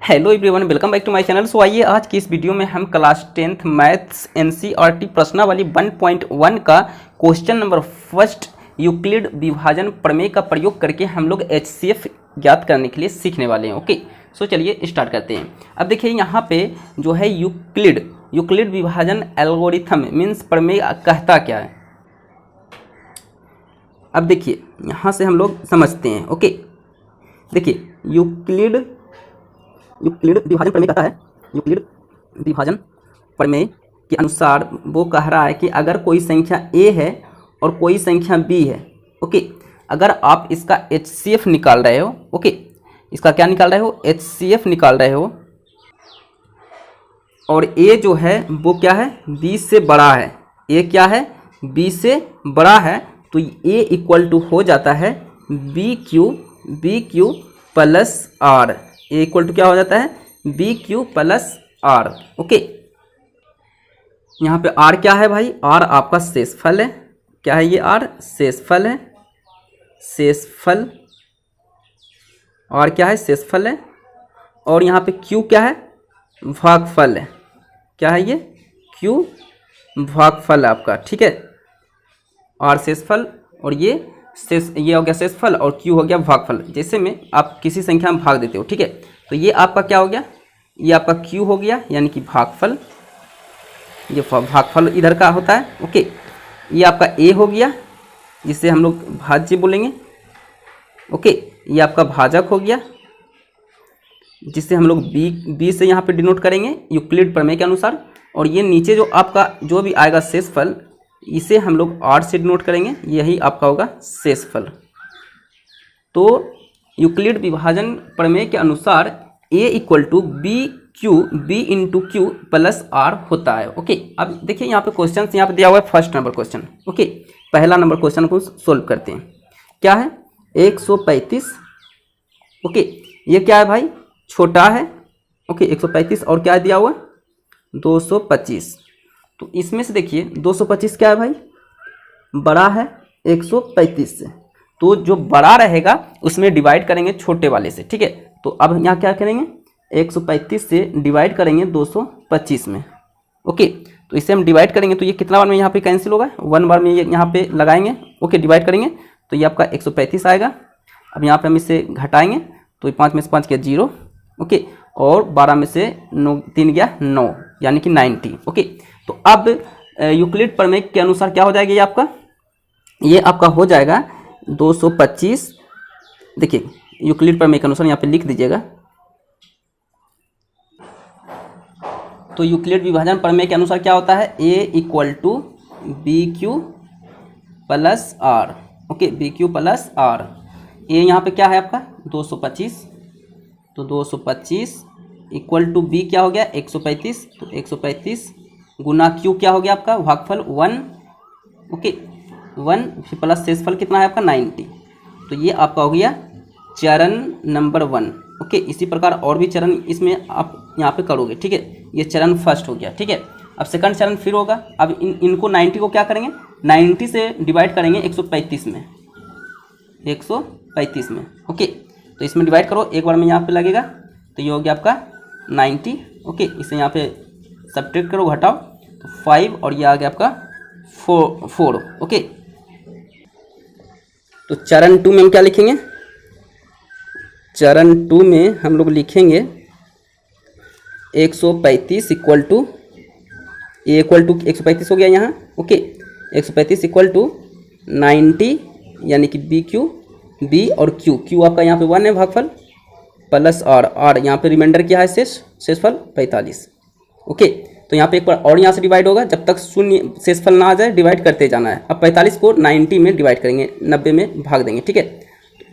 Hello everyone, welcome back to my channel. So आइए आज की इस वीडियो में हम क्लास 10th मैथ्स एनसीईआरटी प्रश्नावली 1.1 का क्वेश्चन नंबर फर्स्ट यूक्लिड विभाजन प्रमेय का प्रयोग करके हम लोग एचसीएफ ज्ञात करने के लिए सीखने वाले हैं। ओके, सो चलिए स्टार्ट करते हैं। अब देखिए यहाँ पे जो है यूक्लिड विभाजन एल्गोरिथम मीन्स प्रमेय कहता क्या है। अब देखिए यहाँ से हम लोग समझते हैं। ओके, देखिए यूक्लिड विभाजन प्रमेय कहता है, यूक्लिड विभाजन प्रमेय के अनुसार वो कह रहा है कि अगर कोई संख्या a है और कोई संख्या b है, ओके, अगर आप इसका HCF निकाल रहे हो, ओके, इसका क्या निकाल रहे हो, HCF निकाल रहे हो, और a जो है वो क्या है, b से बड़ा है, a क्या है, b से बड़ा है, तो a इक्वल टू हो जाता है B Q plus are. A equal to क्या हो जाता है, B Q plus are. Okay, यहाँ पे आर क्या है भाई, आर आपका शेषफल है। क्या है ये, आर शेषफल है, शेषफल, और क्या है, शेषफल है। और यहाँ पे क्यू क्या है, भागफल है। क्या है ये, क्यू भागफल आपका, ठीक है। आर शेषफल और ये हो गया शेषफल और क्यू हो गया भागफल। जैसे में आप किसी संख्या में भाग देते हो, ठीक है, तो ये आपका क्या हो गया, ये आपका क्यू हो गया यानी कि भागफल, ये भागफल इधर का होता है। ओके, ये आपका ए हो गया जिसे हम लोग भाज्य बोलेंगे। ओके, ये आपका भाजक हो गया जिसे हम लोग बी से यहाँ पे डिनोट करेंगे यूक्लिड प्रमेय के अनुसार। और ये नीचे जो आपका जो भी आएगा शेषफल, इसे हम लोग आर से डिनोट करेंगे, यही आपका होगा शेषफल। तो यूक्लिड विभाजन प्रमेय के अनुसार a equal to B into Q plus R होता है। ओके, अब देखिए यहाँ पे क्वेश्चन यहाँ पे दिया हुआ है फर्स्ट नंबर क्वेश्चन। ओके, पहला नंबर क्वेश्चन को सोल्व करते हैं। क्या है, 135। ओके, ये क्या है भाई, छोटा है। ओके, 135 और क्या दिया हुआ, 225। तो इसमें से देखिए 225 क्या है भाई, बड़ा है 135 से, तो जो बड़ा रहेगा उसमें डिवाइड करेंगे छोटे वाले से, ठीक है। तो अब यहाँ क्या करेंगे, 135 से डिवाइड करेंगे 225 में। ओके, तो इसे हम डिवाइड करेंगे तो ये कितना बार में यहाँ पे कैंसिल होगा, 1 बार में ये यहाँ पे लगाएंगे। ओके, डिवाइड करेंगे तो ये आपका 135 आएगा। अब यहाँ पे हम इसे घटाएंगे तो 5 में से 5 गया 0। ओके, और 12 में से 3 गया 9 यानी कि 90। ओके, तो अब यूक्लिड प्रमेय के अनुसार क्या हो जाएगा, ये आपका हो जाएगा 225। देखिए यूक्लिड प्रमेय के अनुसार यहाँ पे लिख दीजिएगा। तो यूक्लिड विभाजन प्रमेय के अनुसार क्या होता है, a equal to b Q plus are. Okay, b Q plus are. A यहाँ पे क्या है आपका 225, तो 225 इक्वल टू बी क्या हो गया 135, तो 135 गुना क्यू क्या हो गया आपका भागफल 1। ओके, 1 फिर प्लस शेषफल कितना है आपका 90। तो ये आपका हो गया चरण नंबर 1। ओके, इसी प्रकार और भी चरण इसमें आप यहाँ पे करोगे, ठीक है। ये चरण फर्स्ट हो गया, ठीक है। अब सेकंड चरण फिर होगा। अब इनको 90 को क्या करेंगे, 90 से डिवाइड करेंगे 135 में, 135 में। ओके, तो इसमें डिवाइड करो, एक बार में यहाँ पे लगेगा, तो ये हो गया आपका 90। ओके, इसे यहाँ पे सब्ट्रैक्ट करो, घटाओ, तो 5 और ये आ गया आपका 4। ओके, तो चरण 2 में हम क्या लिखेंगे, चरण 2 में हम लोग लिखेंगे 135 equal to A equal to 135 हो गया यहाँ। ओके, 135 इक्वल टू 90 यानी कि बी और क्यू आपका यहाँ पे 1 है भागफल प्लस आर यहाँ पे रिमाइंडर क्या है, शेषफल 45। ओके, तो यहाँ पे एक बार और यहाँ से डिवाइड होगा, जब तक शून्य शेषफल ना आ जाए डिवाइड करते जाना है। अब 45 को 90 में डिवाइड करेंगे, 90 में भाग देंगे, ठीक है।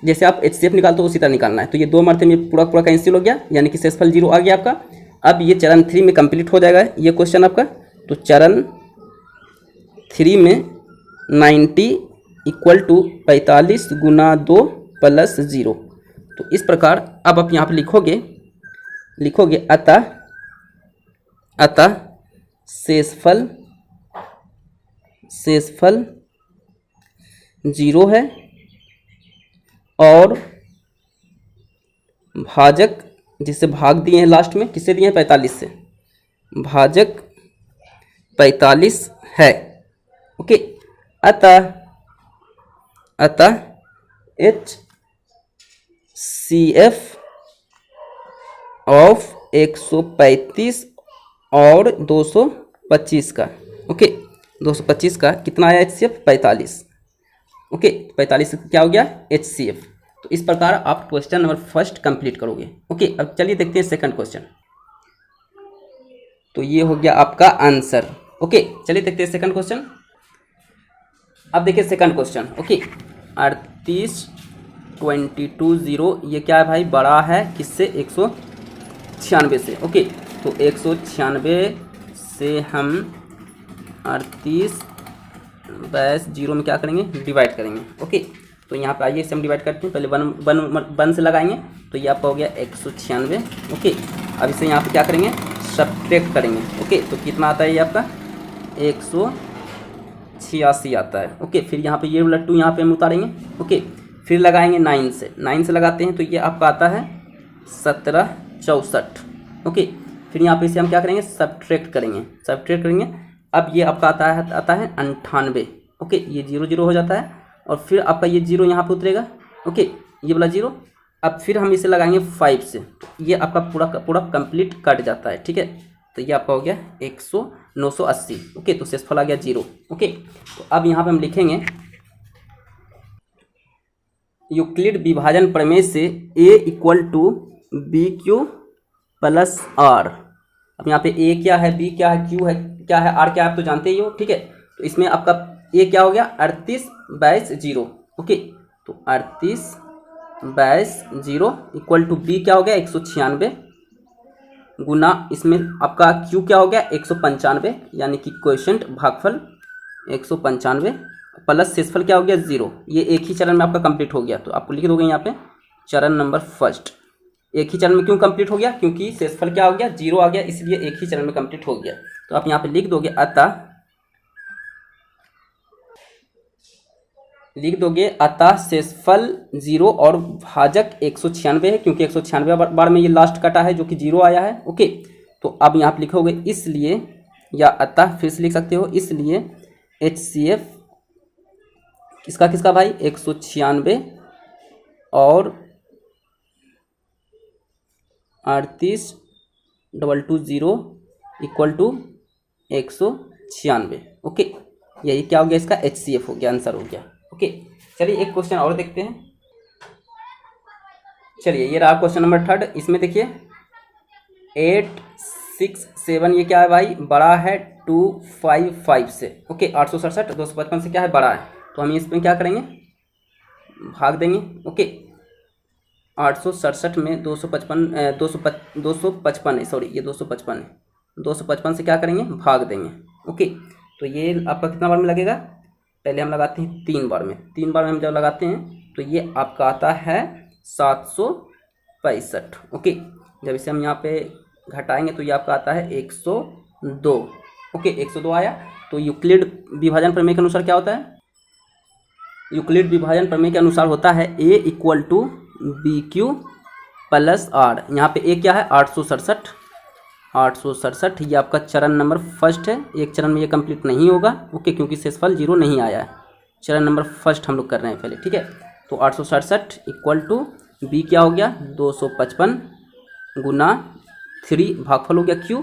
जैसे आप HCF निकालते हो उसी तरह निकालना है। तो ये 2 मरते में पूरा कैंसिल हो गया यानी कि शेषफल 0 आ गया आपका। अब ये चरण 3 में कंप्लीट हो जाएगा ये क्वेश्चन आपका। तो चरण 3 में 90 इक्वल टू 45 गुना 2 प्लस 0। तो इस प्रकार अब आप यहाँ पे लिखोगे अतः शेषफल 0 है और भाजक जिससे भाग दिए हैं लास्ट में, किससे दिए हैं 45 से, भाजक 45 है। ओके, अतः HCF ऑफ 135 और 225 का, ओके 225 का कितना आया HCF 45। ओके 45 क्या हो गया HCF। तो इस प्रकार आप क्वेश्चन नंबर फर्स्ट कंप्लीट करोगे। ओके, अब चलिए देखते हैं सेकंड क्वेश्चन। तो ये हो गया आपका आंसर। ओके, चलिए देखते हैं सेकंड क्वेश्चन। अब देखिए सेकंड क्वेश्चन। ओके, 38,22,0 ये क्या है भाई, बड़ा है किससे, 196 से। ओके, तो 196 से हम 38/0 में क्या करेंगे, डिवाइड करेंगे। ओके, तो यहाँ पे आइए इसे हम डिवाइड करते हैं। पहले वन से लगाएंगे, तो ये आपका हो गया 196। ओके, अब इसे यहाँ पे क्या करेंगे, सब्ट्रैक्ट करेंगे। ओके, तो कितना आता है ये आपका 186 आता है। ओके, फिर यहाँ पे ये वाला 2 यहाँ पे हम उतारेंगे। ओके, फिर लगाएंगे 9 से लगाते हैं, तो ये आपका आता है 1764। ओके, फिर यहाँ पे इसे हम क्या करेंगे, सब्ट्रैक्ट करेंगे। अब ये आपका आता है 98। ओके, ये 0 0 हो जाता है, और फिर आपका ये 0 यहाँ पे उतरेगा। ओके, ये वाला 0। अब फिर हम इसे लगाएंगे 5 से, ये आपका पूरा कंप्लीट कट जाता है। ठीक है, तो ये आपका हो गया 980। ओके, तो शेषफल आ गया 0। ओके, तो अब यहाँ पे हम लिखेंगे यूक्लिड विभाजन प्रमेय से A = BQ + R। अब यहाँ पे A क्या है, B क्या है, Q है क्या है, R क्या है, आप तो जानते ही हो। ठीक है, तो इसमें आपका A क्या हो गया 38/0। ओके, तो 38/0 = B क्या हो गया 196 गुना इसमें आपका Q क्या हो गया 195, यानी कि क्वोशेंट भागफल 195 प्लस शेषफल क्या हो गया 0। ये एक ही चरण में आपका कंप्लीट हो गया। तो आपको लिख दोगे यहाँ पे चरण नंबर फर्स्ट। एक ही चरण में क्यों कंप्लीट हो गया, क्योंकि शेषफल क्या हो गया 0 आ गया, इसलिए एक ही चरण में कंप्लीट हो गया। तो आप यहाँ पे लिख दोगे अतः शेषफल 0 और भाजक 196 है, क्योंकि 196 बार में ये लास्ट कटा है जो कि 0 आया है। ओके, तो अब यहाँ पे लिखोगे इसलिए, या अतः फिर से लिख सकते हो, इसलिए HCF किसका भाई 196 और 38,220 = 196। ओके, यही क्या हो गया, इसका HCF हो गया, आंसर हो गया। ओके, चलिए एक क्वेश्चन और देखते हैं। चलिए ये रहा क्वेश्चन नंबर थर्ड। इसमें देखिए 867 ये क्या है भाई, बड़ा है 255 से। ओके, 867 255 से क्या है, बड़ा है, तो हम इसमें क्या करेंगे, भाग देंगे। ओके, 867 में 255 है, सॉरी ये 255 है, 255 से क्या करेंगे, भाग देंगे। ओके, तो ये आपका कितना बार में लगेगा, पहले हम लगाते हैं 3 बार में। 3 बार में हम जब लगाते हैं तो ये आपका आता है 765। ओके, जब इसे हम यहाँ पे घटाएंगे तो ये आपका आता है 102। ओके, 102 आया। तो यूक्लिड विभाजन प्रमेय के अनुसार क्या होता है, यूक्लिड विभाजन प्रमेय के अनुसार होता है A = BQ + R। यहाँ पे A क्या है 867, ये आपका चरण नंबर फर्स्ट है। एक चरण में ये कंप्लीट नहीं होगा। ओके, क्योंकि शेषफल 0 नहीं आया है। चरण नंबर फर्स्ट हम लोग कर रहे हैं पहले। ठीक है, तो 867 = B क्या हो गया 255 गुना 3 भागफल हो गया Q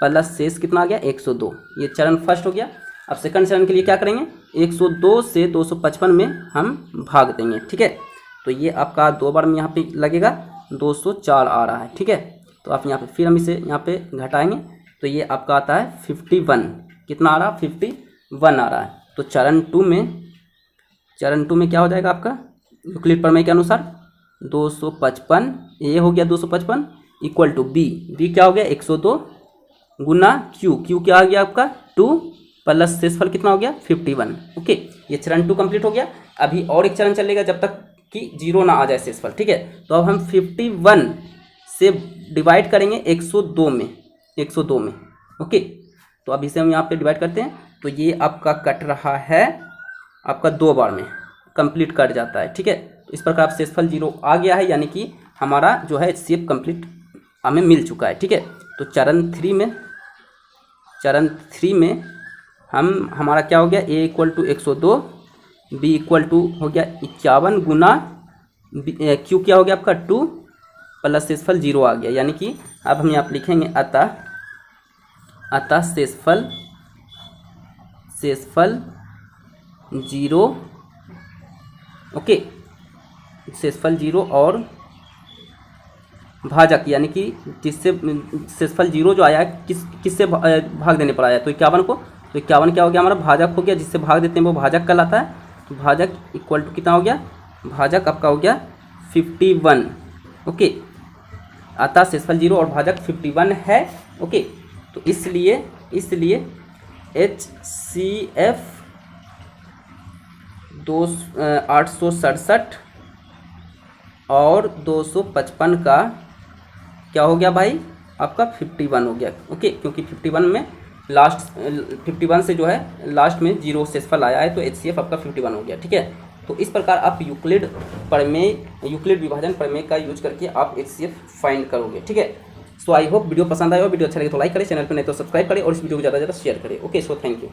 प्लस शेष कितना आ गया 102। ये चरण फर्स्ट हो गया। अब सेकंड चरण के लिए क्या करेंगे, 102 से 255 में हम भाग देंगे। ठीक है, तो ये आपका 2 बार में यहाँ पे लगेगा 204 आ रहा है। ठीक है, तो आप यहाँ पे फिर हम इसे यहाँ पे घटाएंगे तो ये आपका आता है 51। कितना आ रहा है 51 आ रहा है। तो चरण टू में क्या हो जाएगा आपका यूक्लिड प्रमेय के अनुसार 255, ये हो गया 255 = B क्या हो गया 102 गुना Q क्या आ गया आपका 2 प्लस शेषफल कितना हो गया 51। ओके, ये चरण 2 कंप्लीट हो गया। अभी और एक चरण चलेगा जब तक कि 0 ना आ जाए शेषफल। ठीक है, तो अब हम 51 से डिवाइड करेंगे 102 में। ओके, तो अब इसे हम यहाँ पे डिवाइड करते हैं तो ये आपका कट रहा है आपका 2 बार में कंप्लीट कट जाता है। ठीक है, तो इस प्रकार आप शेषफल 0 आ गया है, यानी कि हमारा जो है HCF कंप्लीट हमें मिल चुका है। ठीक है, तो चरण थ्री में हमारा क्या हो गया, A equal to 102, B equal to हो गया 51 गुना Q क्या हो गया आपका 2 प्लस शेषफल 0 आ गया। यानी कि अब हम यहाँ पर लिखेंगे अतः शेषफल 0, ओके, शेषफल 0 और भाजक, यानी कि जिससे शेषफल 0 जो आया है किससे भाग देने पर आया, तो 51 को, तो 51 क्या हो गया हमारा भाजक हो गया, जिससे भाग देते हैं वो भाजक कहलाता है। तो भाजक इक्वल टू कितना हो गया, भाजक आपका हो गया 51, ओके। अतः शेषफल 0 और भाजक 51 है, ओके। तो इसलिए HCF 867 और 255 का क्या हो गया भाई, आपका 51 हो गया, ओके। क्योंकि 51 में लास्ट 51 से जो है लास्ट में 0 शेषफल आया है, तो HCF आपका 51 हो गया। ठीक है, तो इस प्रकार आप यूक्लिड विभाजन प्रमेय का यूज करके आप HCF फाइंड करोगे। ठीक है, सो आई होप वीडियो पसंद आया हो। वीडियो अच्छा लगे तो लाइक करें, चैनल पर नहीं तो सब्सक्राइब करें और इस वीडियो को ज़्यादा से ज़्यादा शेयर करें। Okay, so thank you.